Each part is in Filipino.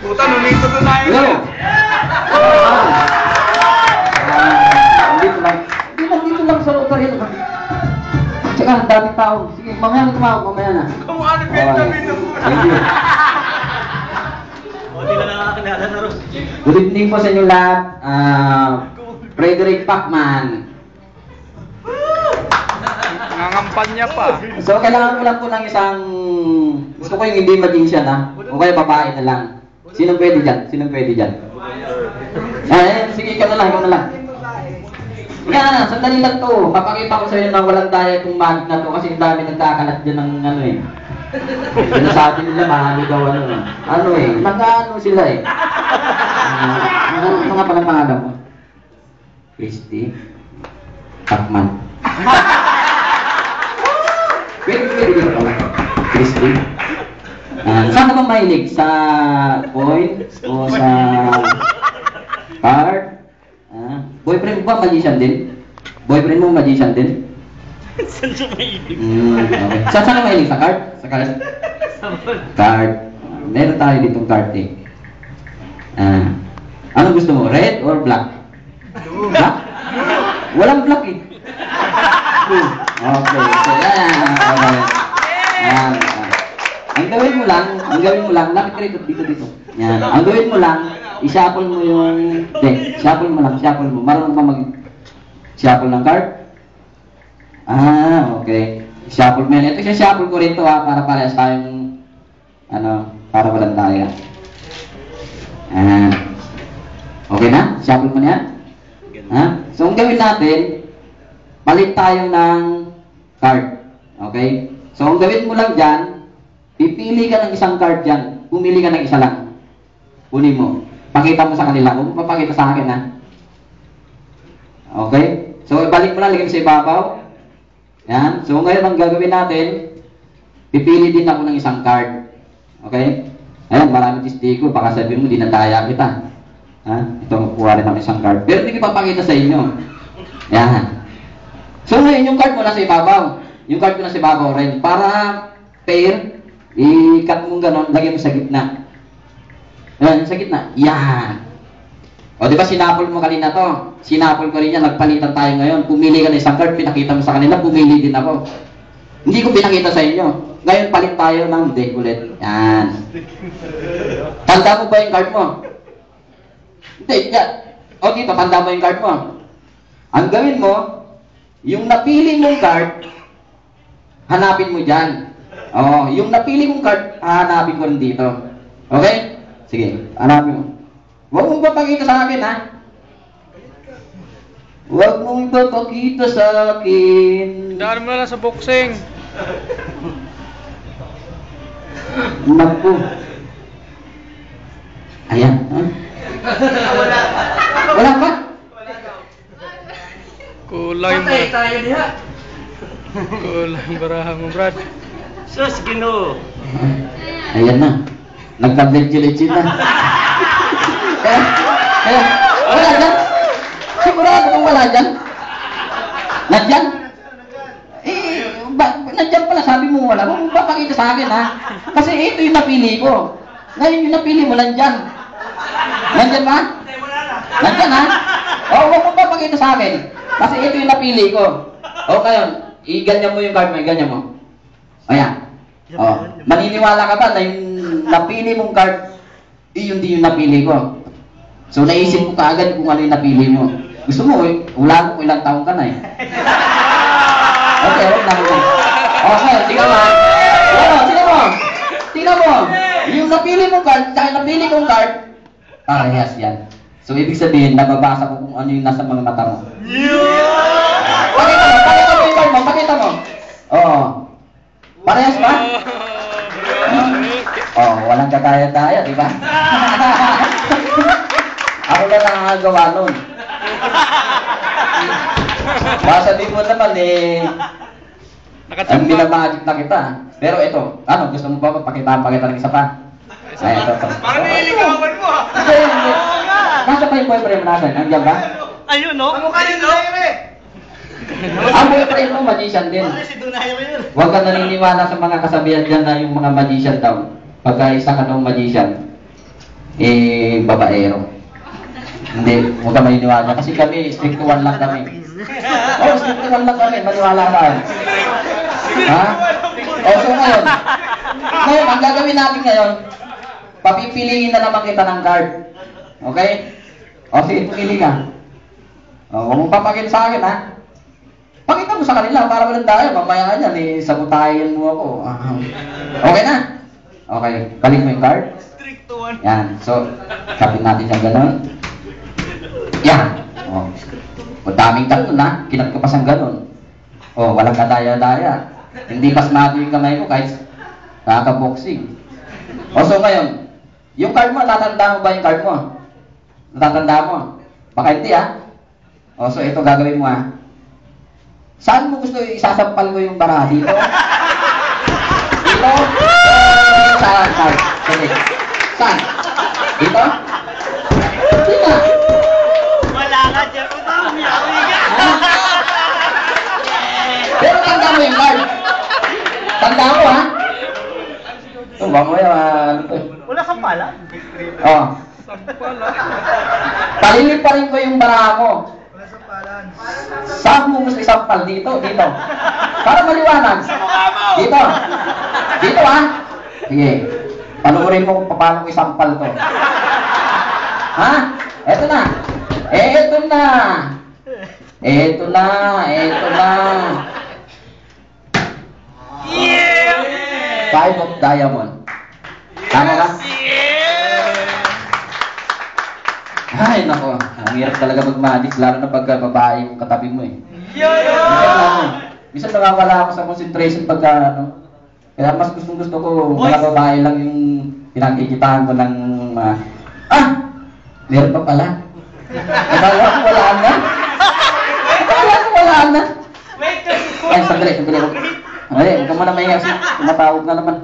Puta, lumito to na Yo! Dito lang. Dito lang sa Otarino. Tsaka, ang daming tao. Sige, mamaya na tumawag, mamaya na. Kung ano pinagdamit mo. Thank you. Hindi na nakakilala na rin. Good evening po sa inyo lahat. Frederick Pacman. Nangangampanya pa. So, kailangan ko lang po ng isang... Gusto ko yung hindi magician, ha? O kaya babae na lang. Sinong pwede dyan? Sinong pwede dyan? Sige, ikaw na lang, ikaw na lang. Yan, sandali lang to. Papakita ko sa inyo na walang daya itong magic na to kasi ang dami nagkakalat dyan ng ano eh. Sinasabi nila mahalo daw ano. Ano eh, nag-ano sila eh. Ano nga palang pangalan mo? Christy Pacman. Pwede dito pala. Christy. Saan ka ba mahilig? Sa coin? O sa card? Boyfriend mo ba magician din? Boyfriend mo magician din? Saan siya mahilig? Okay. Saan ka mahilig? Sa card? Sa card? Card. Meron tayo ditong card eh. Anong gusto mo? Red or black? Black? Walang black eh. Okay. So yan. Okay. Yan. Ang gawin mo lang, lapit ka dito. Yan. Ang gawin mo lang, i-shuffle mo yung deck. Shuffle mo. Marunong ba mag-shuffle ng card? Okay. Shuffle mo yan. Ito siya, shuffle ko rin to ha, para parehas tayong, para walang daya. Okay na? Shuffle mo na yan? So, ang gawin natin, palit tayo ng card. Okay? So, ang gawin mo lang dyan, pipili ka ng isang card dyan. Pumili ka ng isa lang. Kunin mo. Pakita mo sa kanila. Huwag mo papakita sa akin, ha? Okay? So, ibalik mo lang, lagay mo sa ibabaw. Yan. So, ngayon ang gagawin natin, pipili din ako ng isang card. Okay? Ayan, marami testigo. Baka sabihin mo, dinadaya kita. Ito, magkuha rin ako isang card. Pero hindi ko papakita sa inyo. Yan. So, ngayon yung card mo nasa ibabaw. Yung card mo nasa ibabaw rin. Para pair, i-cut mo gano'n, lagay mo sa gitna. Ayan, sa gitna. Yan. O, di ba sinapol mo kanina to? Sinapol ko rin yan, nagpalitan tayo ngayon. Pumili ka ng isang card, pinakita mo sa kanila, pumili din ako. Hindi ko pinakita sa inyo. Ngayon, palit tayo ng deck ulit. Yan. Tanda mo ba yung card mo? Hindi, yan. O, dito, tanda mo yung card mo. Ang gawin mo, yung napili mong card, hanapin mo dyan. O, yung napili mong card, hanapin ko rin dito. Okay? Sige, hanapin mo. Huwag mong papakita sa akin, ha? Huwag mong papakita sa akin. Daan mo na lang sa boxing. Naku. Ayan, ha? Wala pa? Kulang yung baraha. Kulang yung baraha mo, Brad. Sus, Ginoo. Ayan na. Nagka-legit na. Wala dyan. Sigurado kung wala dyan. Nandyan? Nandyan pala, sabi mo wala. Huwag mong papakita sa akin, ha? Kasi ito yung napili ko. Ngayon yung napili mo, nandyan. Nandyan ba? Nandyan, ha? Huwag mong papakita sa akin. Kasi ito yung napili ko. Ngayon, i-ganyan mo yung card mo, i-ganyan mo. Ayan. Maniniwala ka ba na yung napili mong card, yun din yung napili ko? So, naisip ko kaagad kung ano yung napili mo. Gusto mo, wala mo kung ilang taong ka na eh. Okay, huwag na mo. Okay, tingnan mo. Tingnan mo. Yung napili mong card, sa napili kong card, parehas yan. So, ibig sabihin, nababasa ko kung ano yung nasa mga mata mo. Pakita mo yung card mo, pakita mo. Parehas ba? Walang kakaya-kaya, di ba? Ako na nakakagawa nun. Basta di mo naman ang binamagic na kita. Pero ito, gusto mo ba pakita ng isa pa? Ay, ito. Parang nililigawan mo, ha? Hindi. Nasa pa yung boyfriend mo natin? Andiyan ba? Ayun, no? Ang mukha niyo, no? Ang boyfriend mo, magician din. Huwag ka naniniwala sa mga kasabihan dyan na yung mga magician daw. Pagka isa ka daw magician. babaero. Hindi, huwag ka maniniwala. Kasi kami, strict to 1 lang kami. Oo, strict to 1 lang kami. Maniwala ka. Ha? So ngayon, ang gagawin natin ngayon, papipiliin na naman kita ng card. Okay? Sige, pumili ka. Huwag mong papakita sa akin, ha? Pakita mo sa kanila para walang daya. Mamaya ka dyan, sabutayan mo ako. Okay na? Okay, balik mo yung card. Yan, so, kapit natin siyang gano'n. Yan. Daming ganun, ha? Kinat ko pa siyang gano'n. Walang kadaya-daya. Hindi pasmado yung kamay ko kahit nakaka-boxing. So ngayon, yung card mo, tatanda mo ba yung card mo? Natatanda mo? Baka hindi, ha? So ito gagawin mo, ha? Saan mo gusto isasampal ko yung bara? Dito? Dito? Saan? Sige. Saan? Dito? Dito? Wala ka dyan. Pero tanda mo yung card. Tanda mo, ha? Ano to? Wala kang pala? Palilip pa rin ko yung bara mo. Saan mo gusto isampal? Dito? Dito? Para maliwanag. Dito? Dito, ha? Sige. Panuorin mo kung paano ko isampal to. Ha? Eto na. Eto na. Eto na. Eto na. Yeah! 5 of diamond. Tama ba? Ay, nako. Ang hirap talaga mag-magic, lalo na pagka babae yung katabi mo, eh. Minsan nakawala ako sa concentration pagka, kaya mas gusto ko, mga babae lang yung pinagkikitaan ko ng meron pa pala. Akala ko wala na. Ay, sandali. Ay, huwag ka muna mahinga kasi tumatawag na naman.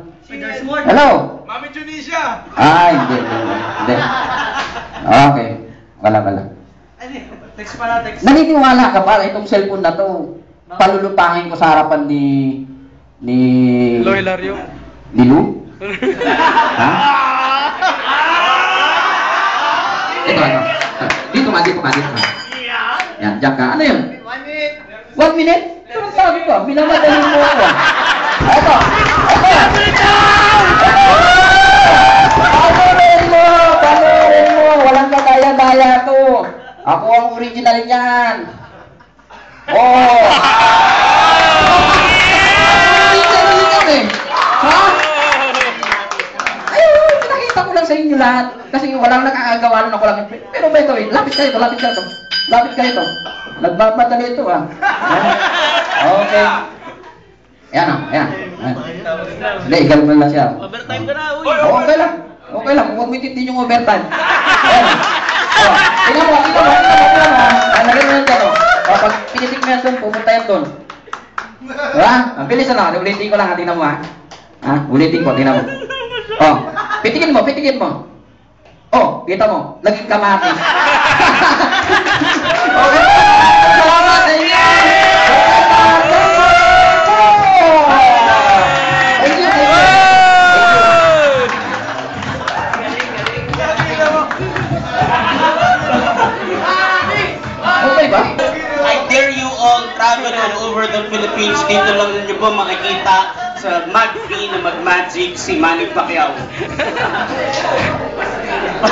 Hello? Mami Tunisia! Hindi. Okay. Wala. Text pala, text. Naniniwala ka ba itong cellphone na to? Palulutangin ko sa harapan ni Loy Lario. Ni Lu? Ha? Ito. Dito ka. Yan, diyan ka. Ano yun? 1 minute? Ano sabi ko? Minamadali mo ako. Ito. Panurin mo. Walang kadaya-daya to. Ako ang original niyan. Original eh. Ha? Ayun, pinakita ko lang sa inyo lahat. Kasi walang nakakagawa nun ako lang. Pero ba ito, lapit kayo. Nagmamadali ito, ha? Okay. Ayan. Hindi, igal mo lang siya. Overtime ka na, uy. Okay lang. Huwag mo itintin yung overtime. Ayan. Tingnan mo. Nalagyan mo yan dyan, pag pinitik mo yan doon, pupunta yan doon. Diba? Ang bilis na. Ulitin ko lang, tingnan mo, ha? Ulitin ko, tingnan mo. Pitikin mo. Kita mo. Naging kamatis. Okay. Salamat sa inyo. Okay ba? I dare you all travel all over the Philippines. Dito lang ninyo po makikita sa mag-free na mag-magic si Manny Pacquiao.